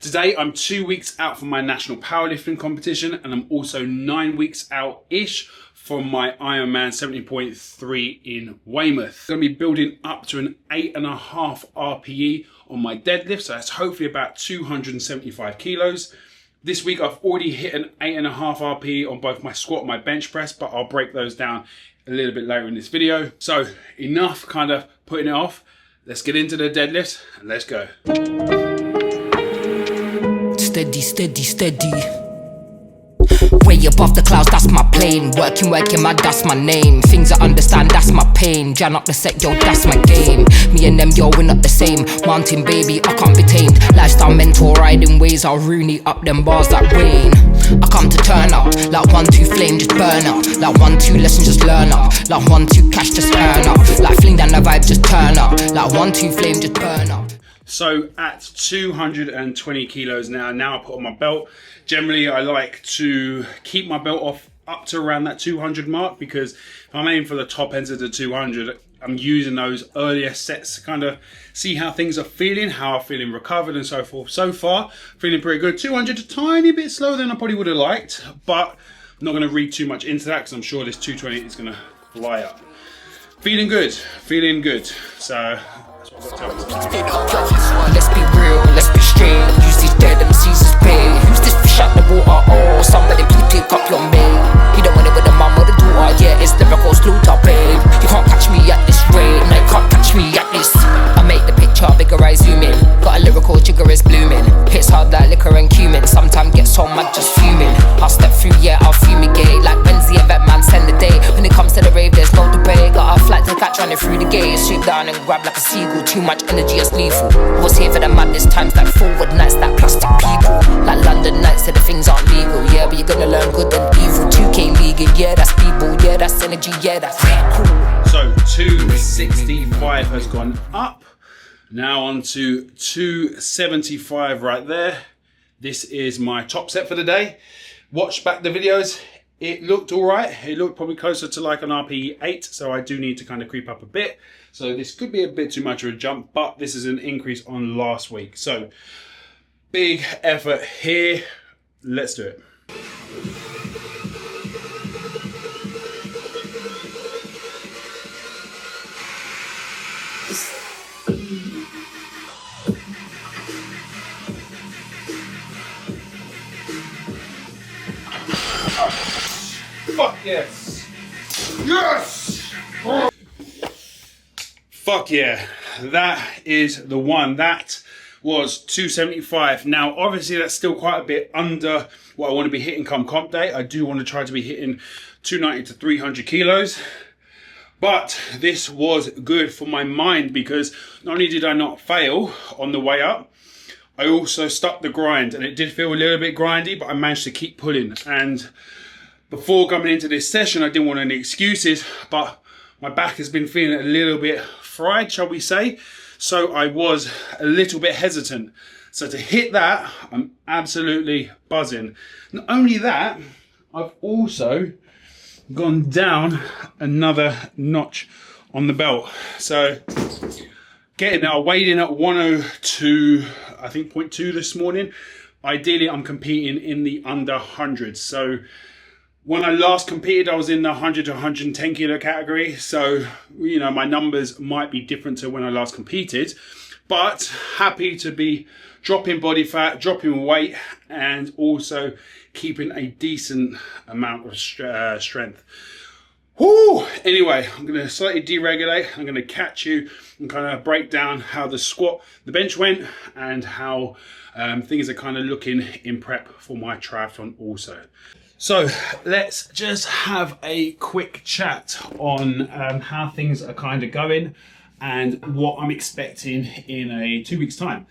Today, I'm 2 weeks out from my National Powerlifting competition, and I'm also 9 weeks out-ish from my IronMan 70.3 in Weymouth. I'm going to be building up to an 8.5 RPE on my deadlift, so that's hopefully about 275 kilos. This week, I've already hit an 8.5 RPE on both my squat and my bench press, but I'll break those down a little bit later in this video. So enough kind of putting it off. Let's get into the deadlift and let's go. Steady, steady, steady. Way above the clouds, that's my plane. Working, mad, that's my name. Things I understand, that's my pain. Jan up the set, yo, that's my game. Me and them, yo, we're not the same. Mountain baby, I can't be tamed. Lifestyle mentor, riding ways, I'll Rooney up them bars that rain. I come to turn up, like 1-2 flame, just burn up. Like 1-2 lesson, just learn up. Like 1-2 cash, just earn up. Like fling down the vibe, just turn up. Like 1-2 flame, just burn up. So at 220 kilos now I put on my belt. Generally, I like to keep my belt off up to around that 200 mark, because if I'm aiming for the top ends of the 200, I'm using those earlier sets to kind of see how things are feeling, how I'm feeling recovered and so forth. So far, feeling pretty good. 200, a tiny bit slower than I probably would have liked, but I'm not going to read too much into that because I'm sure this 220 is going to fly up. Feeling good, feeling good. So that's what I've got to tell you. Let's be real, let's be straight. Use these dead MCs as bait. Who's this fish out the water? Oh, somebody please pick up your mate. You don't want it with the mum or the daughter. Yeah, it's lyrical slaughter, babe. You can't catch me at this rate. No, you can't catch me at this. I make the picture bigger, I zoom in. Got a lyrical jigger, is blooming. Hits hard like liquor and cumin. Sometimes get so mad, just fuming. I'll step through, yeah, I'll fumigate. Like when's the event, man, send the day. When it comes to the rave, there's no debate. Got a flight to catch running through the gate. Swoop down and grab like a seagull. Too much energy, it's lethal. Was here for the madness times, like forward nights, like plastic people. Like London nights, so the things aren't legal. Yeah, but you're gonna learn good and evil. 2K league, yeah, that's people. Yeah, that's energy, yeah, that's cool. So 265 has gone up. Now on to 275 right there. This is my top set for the day. Watch back the videos. It looked all right. It looked probably closer to like an RPE 8, so I do need to kind of creep up a bit. So this could be a bit too much of a jump, but this is an increase on last week. So big effort here. Let's do it. Fuck yes! Yes! Fuck yeah, that is the one. That was 275. Now, obviously, that's still quite a bit under what I want to be hitting come comp day. I do want to try to be hitting 290 to 300 kilos. But this was good for my mind, because not only did I not fail on the way up, I also stuck the grind, and it did feel a little bit grindy, but I managed to keep pulling. And before coming into this session, I didn't want any excuses, but my back has been feeling a little bit fried, shall we say. So I was a little bit hesitant. So to hit that, I'm absolutely buzzing. Not only that, I've also gone down another notch on the belt. So getting there, I weighed in at 102, I think 0.2 this morning. Ideally, I'm competing in the under 100s. So when I last competed, I was in the 100 to 110 kilo category. So, you know, my numbers might be different to when I last competed, but happy to be dropping body fat, dropping weight, and also keeping a decent amount of strength. Woo! Anyway, I'm going to slightly deregulate. I'm going to catch you and kind of break down how the squat, the bench went, and how things are kind of looking in prep for my triathlon also. So let's just have a quick chat on how things are kind of going and what I'm expecting in a 2 weeks time.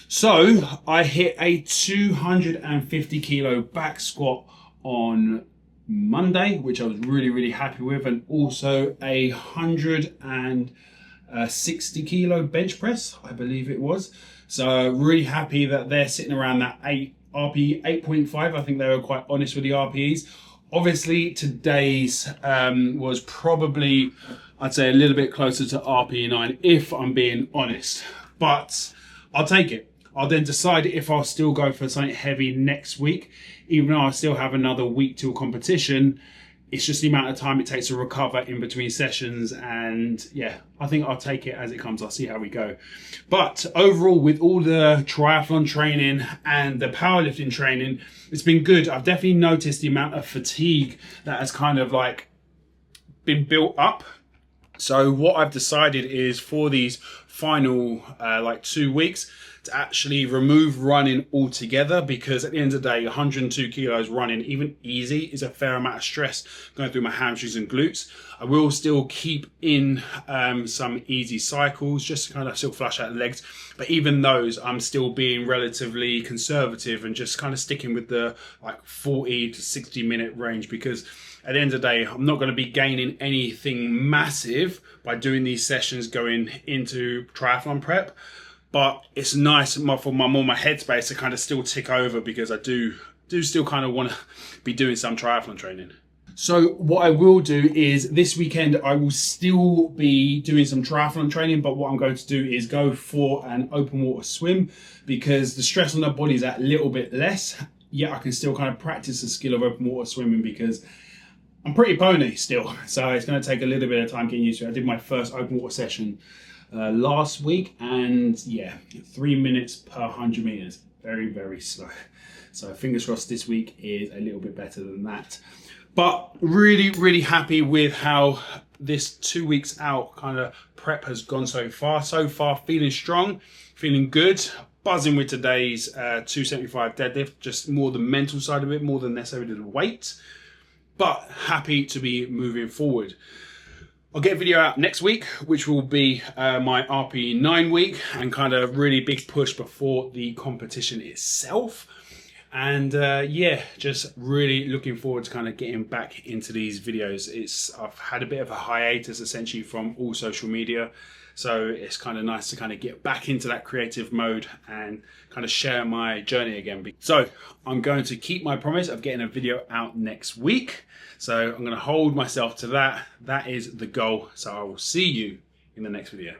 So I hit a 250 kilo back squat on Monday, which I was really happy with, and also a 160 kilo bench press, I believe it was. So really happy that they're sitting around that RPE 8.5. I think they were quite honest with the RPEs. Obviously today's was probably, I'd say, a little bit closer to RPE 9 if I'm being honest, but I'll take it. I'll then decide if I'll still go for something heavy next week, even though I still have another week till competition. It's just the amount of time it takes to recover in between sessions, and yeah, I think I'll take it as it comes. I'll see how we go. But overall, with all the triathlon training and the powerlifting training, it's been good. I've definitely noticed the amount of fatigue that has kind of like been built up. So what I've decided is for these final like 2 weeks to actually remove running altogether, because at the end of the day, 102 kilos running, even easy, is a fair amount of stress going through my hamstrings and glutes. I will still keep in some easy cycles just to kind of still flush out the legs, but even those I'm still being relatively conservative and just kind of sticking with the like 40 to 60 minute range, because at the end of the day, I'm not going to be gaining anything massive by doing these sessions going into triathlon prep. But it's nice for my headspace to kind of still tick over, because I do still kind of want to be doing some triathlon training. So what I will do is this weekend I will still be doing some triathlon training, but what I'm going to do is go for an open water swim, because the stress on the body is a little bit less. Yet I can still kind of practice the skill of open water swimming, because I'm pretty pony still. So it's going to take a little bit of time getting used to it. I did my first open water session last week, and yeah, 3 minutes per 100 meters, very, very slow. So fingers crossed this week is a little bit better than that. But really, really happy with how this 2 weeks out kind of prep has gone so far. So far, feeling strong, feeling good, buzzing with today's 275 deadlift, just more the mental side of it, more than necessarily the weight, but happy to be moving forward. I'll get a video out next week, which will be my RP9 week, and kind of really big push before the competition itself. And yeah, just really looking forward to kind of getting back into these videos. I've had a bit of a hiatus essentially from all social media, so it's kind of nice to kind of get back into that creative mode and kind of share my journey again. So I'm going to keep my promise of getting a video out next week. So I'm going to hold myself to that. That is the goal. So I will see you in the next video.